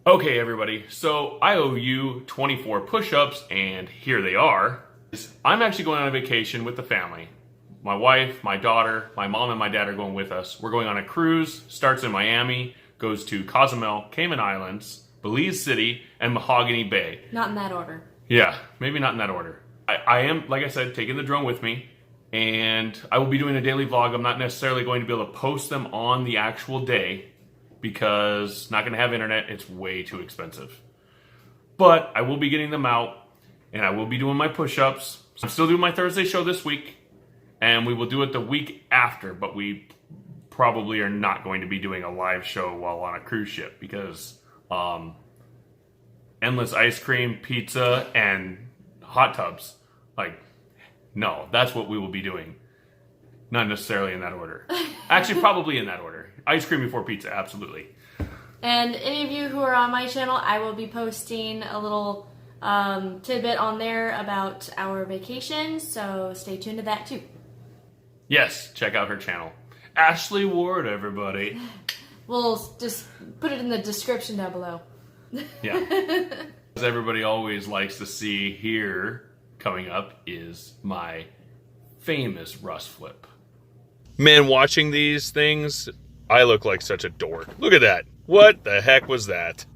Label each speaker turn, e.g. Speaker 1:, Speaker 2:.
Speaker 1: Okay, everybody, so I owe you 24 push-ups, and here they are. I'm actually going on a vacation with the family. My wife, my daughter, my mom, and my dad are going with us. We're going on a cruise, starts in Miami, goes to Cozumel, Cayman Islands, Belize City, and Mahogany Bay.
Speaker 2: Not in that order.
Speaker 1: Yeah, maybe not in that order. I am, like I said, taking the drone with me, and I will be doing a daily vlog. I'm not necessarily going to be able to post them on the actual day, because not going to have internet, it's way too expensive. But I will be getting them out, and I will be doing my push-ups. I'm still doing my Thursday show this week, and we will do it the week after, but we probably are not going to be doing a live show while on a cruise ship, because endless ice cream, pizza, and hot tubs. Like, no, that's what we will be doing. Not necessarily in that order. Actually, probably in that order. Ice cream before pizza, absolutely.
Speaker 2: And any of you who are on my channel, I will be posting a little tidbit on there about our vacation, so stay tuned to that too.
Speaker 1: Yes, check out her channel. Ashleigh Ward, everybody.
Speaker 2: We'll just put it in the description down below.
Speaker 1: Yeah. As everybody always likes to see here, coming up, is my famous Russ flip. Man, watching these things, I look like such a dork. Look at that. What the heck was that?